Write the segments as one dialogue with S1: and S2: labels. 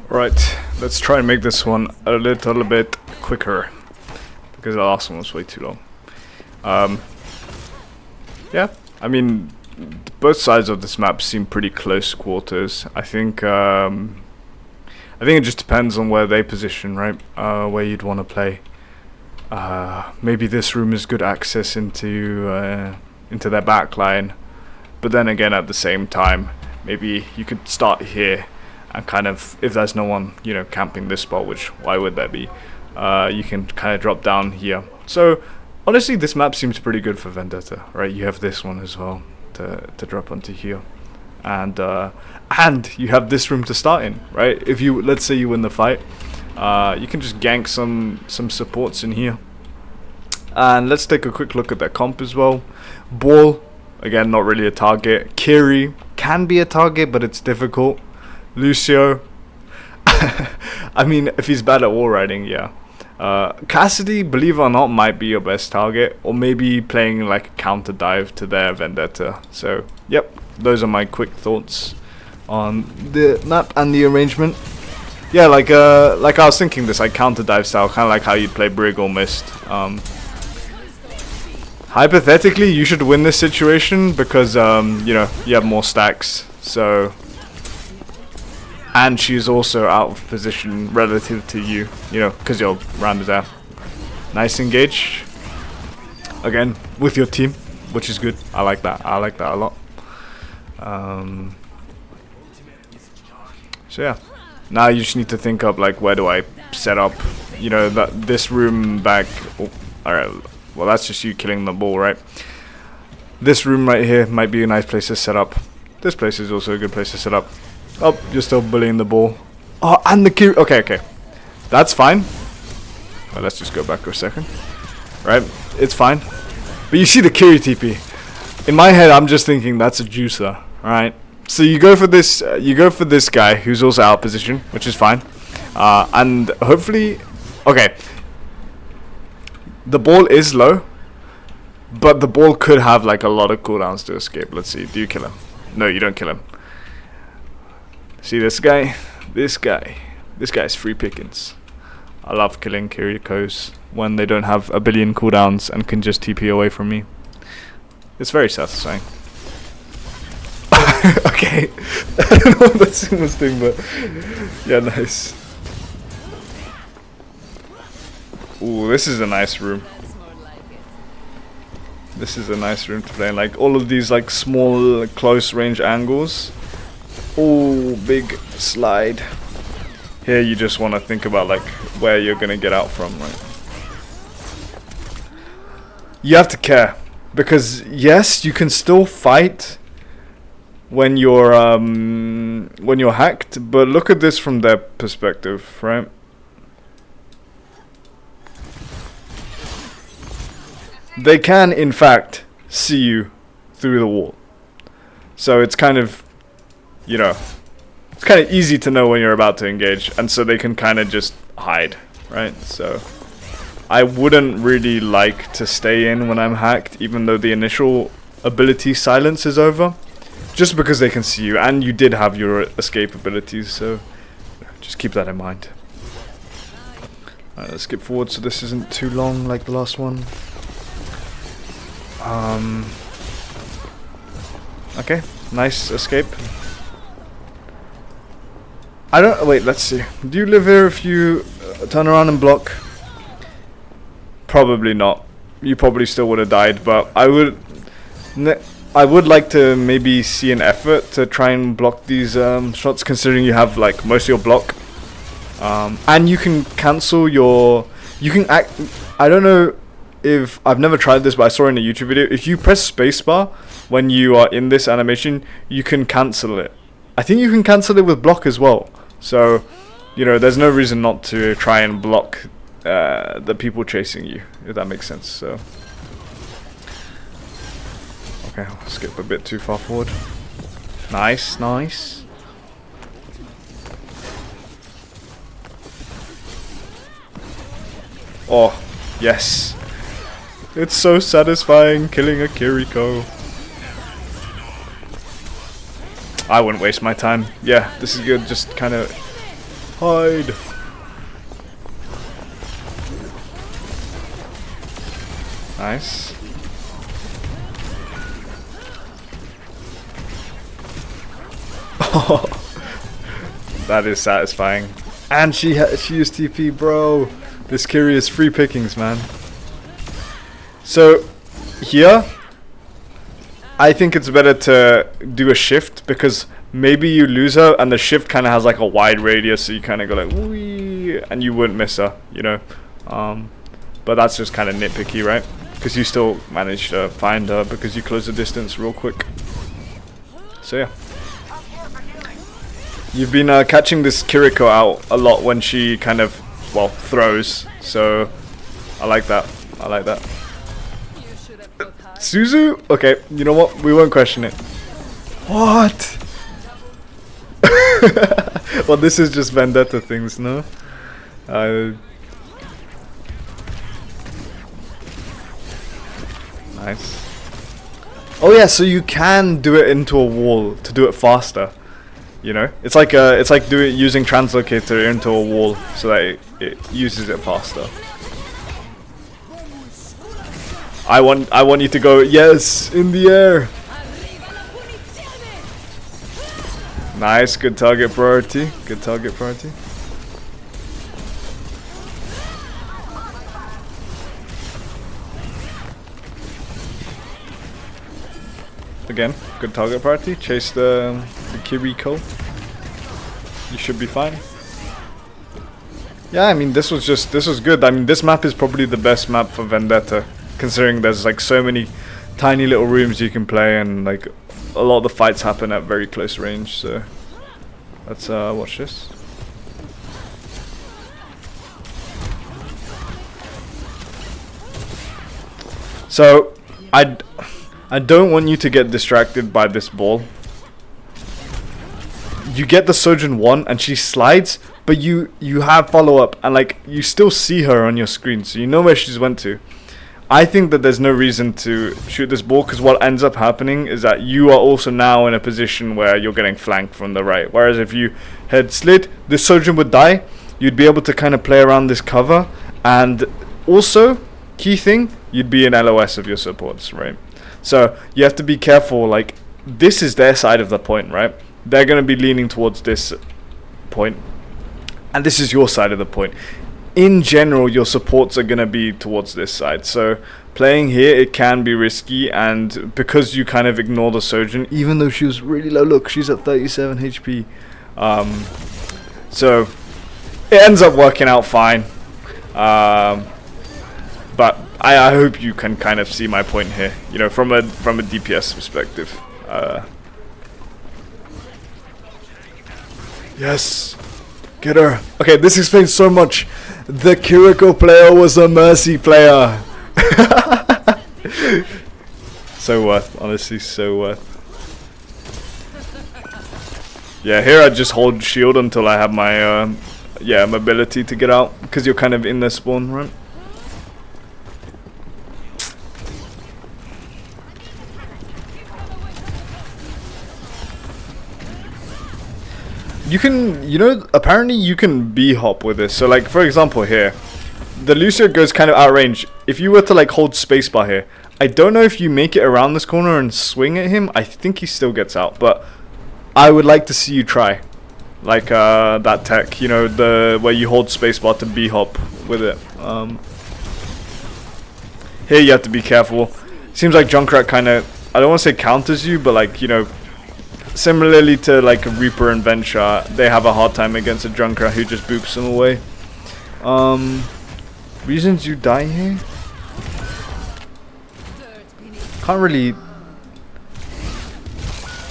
S1: Right, let's try and make this one a little bit quicker because the last one was way too long. Yeah, I mean, both sides of this map seem pretty close quarters. I think it just depends on where they position, right? Where you'd want to play. Maybe this room is good access into their back line, but then again, at the same time, maybe you could start here and kind of, if there's no one, you know, camping this spot, which why would there be? You can kind of drop down here. So honestly, this map seems pretty good for Vendetta, right? You have this one as well to drop onto here, and you have this room to start in, right? If you, let's say you win the fight, you can just gank some supports in here. And let's take a quick look at their comp as well. Ball, again, not really a target. Kiri can be a target, but it's difficult. Lucio, I mean, if he's bad at wall riding, yeah. Cassidy, believe it or not, might be your best target, or maybe playing like a counter dive to their Vendetta. So, yep, those are my quick thoughts on the map and the arrangement. Yeah, like I was thinking this like counter dive style, kind of like how you'd play Brig or Mist. Hypothetically, you should win this situation because you know, you have more stacks. So, and she's also out of position relative to you, you know, because you're rounded out. Nice engage. Again, with your team, which is good. I like that. I like that a lot. So yeah, now you just need to think up like, where do I set up, you know, this room back. Oh, alright, well that's just you killing the ball, right? This room right here might be a nice place to set up. This place is also a good place to set up. Oh, you're still bullying the ball. Oh, and the Kiri. Okay. That's fine. Well, let's just go back for a second. Right? It's fine. But you see the Kiri TP. In my head, I'm just thinking that's a juicer. Alright? So you go for this guy who's also out of position, which is fine. And hopefully... Okay. The ball is low. But the ball could have like a lot of cooldowns to escape. Let's see. Do you kill him? No, you don't kill him. See this guy? This guy's free pickings. I love killing Kirikos when they don't have a billion cooldowns and can just TP away from me. It's very satisfying. Okay. I don't know what that thing was doing, but yeah, nice. Ooh, this is a nice room. This is a nice room to play in. Like all of these like small close range angles. Oh, big slide. Here you just want to think about like where you're going to get out from, right? You have to care. Because yes, you can still fight when you're hacked, but look at this from their perspective, right? They can, in fact, see you through the wall. So it's kind of, you know, it's kind of easy to know when you're about to engage, and so they can kind of just hide, right? So I wouldn't really like to stay in when I'm hacked, even though the initial ability silence is over, just because they can see you, and you did have your escape abilities, so just keep that in mind. Alright, let's skip forward so this isn't too long like the last one. Okay, nice escape. I don't, wait, let's see. Do you live here if you turn around and block? Probably not. You probably still would have died, but I would like to maybe see an effort to try and block these shots, considering you have like most of your block. And you can cancel your, you can act, I don't know if, I've never tried this, but I saw in a YouTube video, if you press spacebar when you are in this animation, you can cancel it. I think you can cancel it with block as well. So, you know, there's no reason not to try and block the people chasing you, if that makes sense. So, okay, I'll skip a bit too far forward. Nice, nice. Oh, yes. It's so satisfying killing a Kiriko. I wouldn't waste my time. Yeah, this is good. Just kind of Hide. Nice. That is satisfying. And she used TP, bro. This curious free pickings, man. So here, I think it's better to do a shift because maybe you lose her and the shift kind of has like a wide radius, so you kind of go like wee, and you wouldn't miss her, you know. But that's just kind of nitpicky, right? Because you still manage to find her because you close the distance real quick. So yeah. You've been catching this Kiriko out a lot when she kind of, well, throws. So I like that. I like that. Suzu? Okay, you know what? We won't question it. What? Well, this is just vendetta things, no? Nice. Oh yeah, so you can do it into a wall to do it faster. You know, it's like using translocator into a wall so that it uses it faster. I want you to go, yes, in the air. Nice, good target priority. Good target priority. Again, good target priority. Chase the Kiriko. You should be fine. Yeah, I mean this was good. I mean this map is probably the best map for Vendetta, considering there's like so many tiny little rooms you can play and like a lot of the fights happen at very close range. So let's watch this. So I don't want you to get distracted by this ball. You get the Sojin 1 and she slides, but you have follow up and like you still see her on your screen, so you know where she's went to. I think that there's no reason to shoot this ball because what ends up happening is that you are also now in a position where you're getting flanked from the right. Whereas if you had slid, this Sojin would die. You'd be able to kind of play around this cover, and also key thing, you'd be an LOS of your supports, right? So you have to be careful. Like this is their side of the point, right? They're going to be leaning towards this point, and this is your side of the point. In general, your supports are going to be towards this side. So playing here, it can be risky, and because you kind of ignore the Sojin, even though she was really low, look, she's at 37 HP. So it ends up working out fine. But I hope you can kind of see my point here, you know, from a DPS perspective. Yes, get her. Okay, this explains so much. The Kiriko player was a Mercy player. So worth, honestly, so worth. Yeah, here I just hold shield until I have my mobility to get out, because you're kind of in the spawn, right? You can, you know, apparently you can B-hop with this. So like, for example here, the Lucio goes kind of out range. If you were to like hold spacebar here, I don't know if you make it around this corner and swing at him. I think he still gets out, but I would like to see you try. Like that tech, you know, the where you hold spacebar to B-hop with it. Here you have to be careful. Seems like Junkrat kind of, I don't want to say counters you, but like, you know, similarly to like a Reaper and Venture, they have a hard time against a Junkrat who just boops them away. Reasons you die here? Can't really.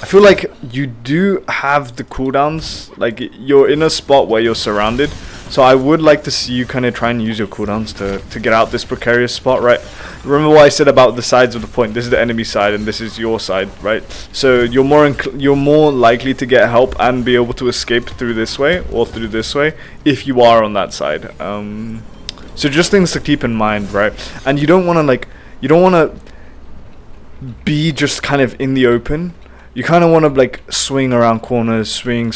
S1: I feel like you do have the cooldowns, like you're in a spot where you're surrounded, so I would like to see you kind of try and use your cooldowns to get out this precarious spot, right? Remember what I said about the sides of the point. This is the enemy side and this is your side, right? So you're more likely to get help and be able to escape through this way or through this way if you are on that side. So just things to keep in mind, right? And you don't want to be just kind of in the open. You kind of want to like swing around corners, swing,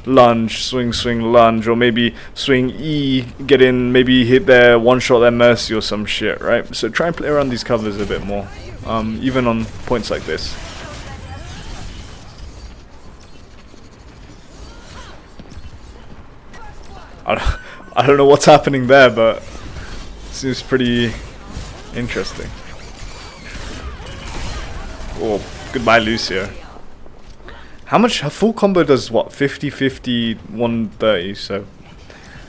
S1: lunge, swing, swing, lunge, or maybe swing E, get in, maybe hit their one-shot their mercy or some shit, right? So try and play around these covers a bit more, even on points like this. I don't know what's happening there, but it seems pretty interesting. Oh, goodbye Lucio. How much? Her full combo does what? 50, 50, 130. So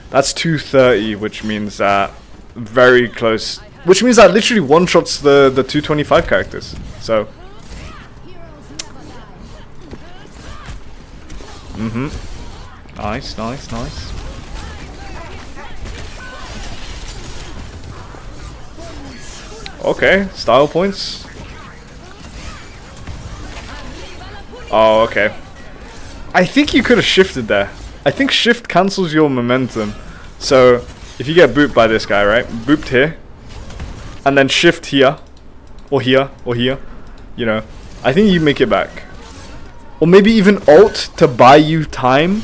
S1: that's 230, which means that very close. Which means that literally one shots the 225 characters. So. Nice, nice, nice. Okay, style points. Oh, okay. I think you could have shifted there. I think shift cancels your momentum. So, if you get booped by this guy, right? Booped here. And then shift here. Or here. Or here. You know. I think you make it back. Or maybe even ult to buy you time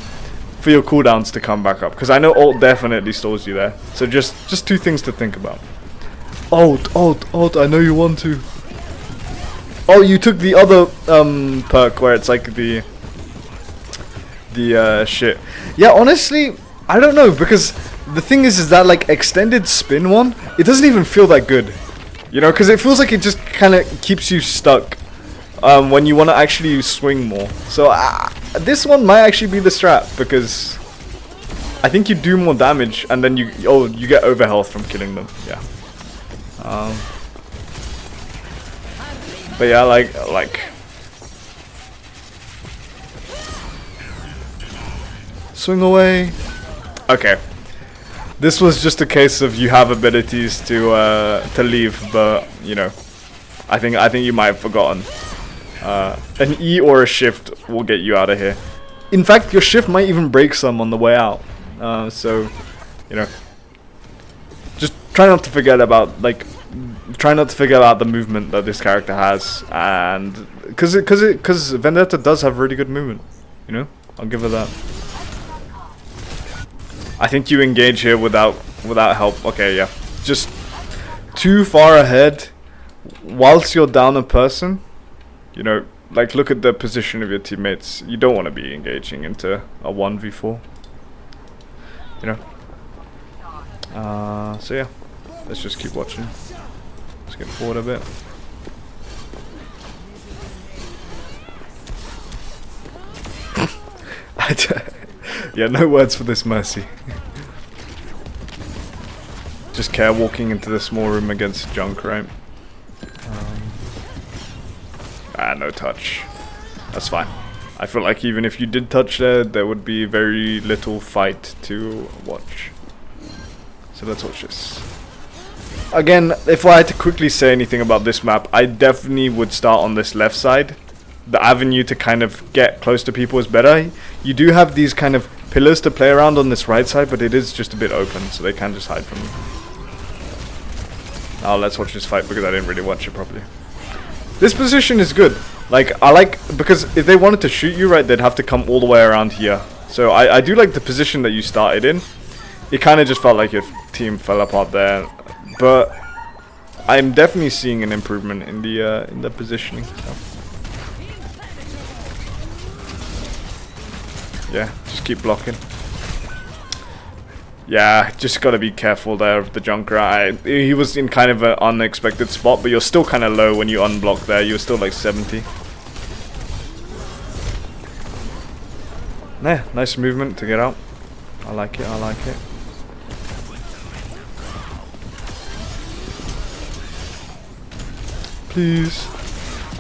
S1: for your cooldowns to come back up. Because I know ult definitely stalls you there. So just two things to think about. Ult, ult, I know you want to. Oh, you took the other perk where it's like the shit. Yeah, honestly, I don't know, because the thing is that like extended spin one, it doesn't even feel that good. You know, because it feels like it just kind of keeps you stuck when you want to actually swing more. So this one might actually be the strat, because I think you do more damage and then you get overhealth from killing them. Yeah. But yeah, like swing away. Okay, this was just a case of you have abilities to leave, but you know, I think you might have forgotten. An E or a shift will get you out of here. In fact, your shift might even break some on the way out. So you know, just try not to forget about the movement that this character has, and because Vendetta does have really good movement, you know, I'll give her that. I think you engage here without help. Okay, yeah, just too far ahead whilst you're down a person. You know, like look at the position of your teammates. You don't want to be engaging into a 1v4. You know. So yeah, let's just keep watching. Let's get forward a bit. Yeah, no words for this mercy. Just care walking into the small room against junk, right? No touch. That's fine. I feel like even if you did touch there would be very little fight to watch. So let's watch this. Again, if I had to quickly say anything about this map, I definitely would start on this left side. The avenue to kind of get close to people is better. You do have these kind of pillars to play around on this right side, but it is just a bit open, so they can just hide from you. Now let's watch this fight, because I didn't really watch it properly. This position is good. Like, I like, because if they wanted to shoot you, right, they'd have to come all the way around here. So I do like the position that you started in. It kind of just felt like your team fell apart there. But I'm definitely seeing an improvement in the positioning. So. Yeah, just keep blocking. Yeah, just gotta be careful there of the Junker. He was in kind of an unexpected spot, but you're still kind of low when you unblock there. You're still like 70. Yeah, nice movement to get out. I like it, I like it. Please.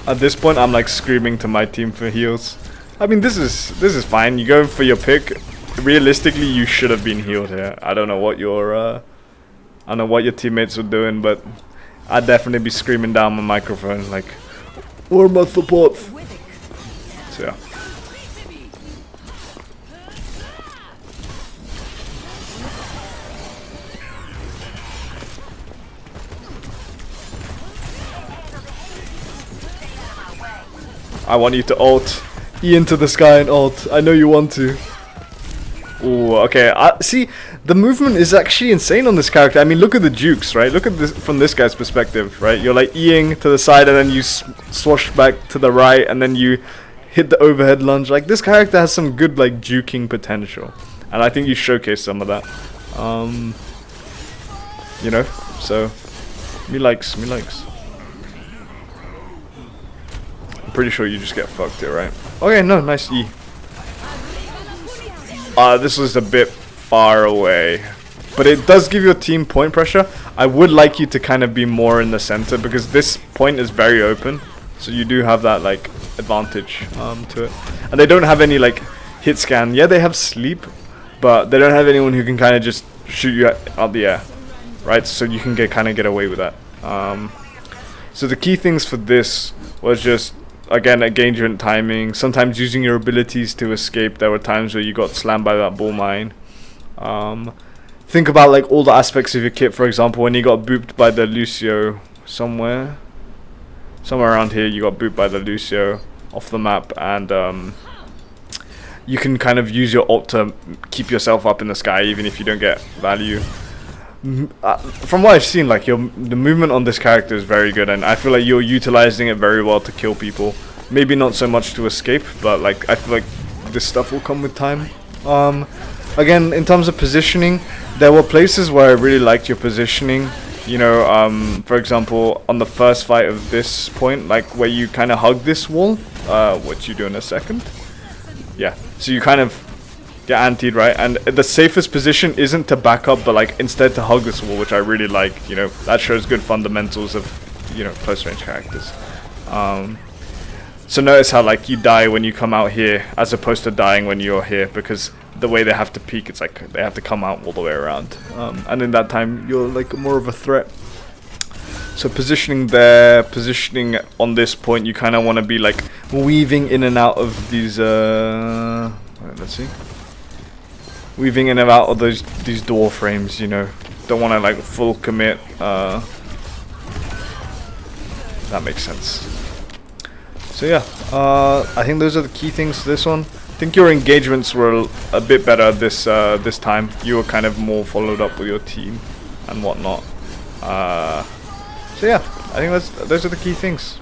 S1: At this point, I'm like screaming to my team for heals. I mean, this is fine. You go for your pick. Realistically, you should have been healed here. I don't know what your teammates were doing, but I'd definitely be screaming down my microphone like, "Where my support?" So yeah. I want you to ult. E into the sky and ult. I know you want to. Ooh, okay. See, the movement is actually insane on this character. I mean, look at the jukes, right? Look at this from this guy's perspective, right? You're like E-ing to the side, and then you swash back to the right, and then you hit the overhead lunge. Like, this character has some good, like, juking potential. And I think you showcase some of that. You know, so me likes. I'm pretty sure you just get fucked here, right? Okay, no, nice E. This was a bit far away, but it does give your team point pressure. I would like you to kind of be more in the center because this point is very open, so you do have that like advantage to it. And they don't have any like hit scan. Yeah, they have sleep, but they don't have anyone who can kind of just shoot you out the air, right? So you can kind of get away with that. So the key things for this was just, again, engagement timing, sometimes using your abilities to escape. There were times where you got slammed by that bull mine. Think about like all the aspects of your kit. For example, when you got booped by the Lucio somewhere around here, you got booped by the Lucio off the map, and you can kind of use your ult to keep yourself up in the sky even if you don't get value. From what I've seen, like the movement on this character is very good, and I feel like you're utilizing it very well to kill people. Maybe not so much to escape, but like I feel like this stuff will come with time. Again, in terms of positioning, there were places where I really liked your positioning. You know, for example, on the first fight of this point, like where you kind of hug this wall, what you do in a second. Yeah, so you kind of get antied, right? And the safest position isn't to back up, but like instead to hug this wall, which I really like. You know, that shows good fundamentals of, you know, close range characters. So notice how like you die when you come out here as opposed to dying when you're here, because the way they have to peek, it's like they have to come out all the way around, and in that time you're like more of a threat. So positioning there, positioning on this point, you kind of want to be like weaving in and out of these let's see, weaving in and out of these door frames, you know. Don't want to like full commit. That makes sense. So yeah, I think those are the key things to this one. I think your engagements were a bit better this time. You were kind of more followed up with your team and whatnot. So yeah, I think those are the key things.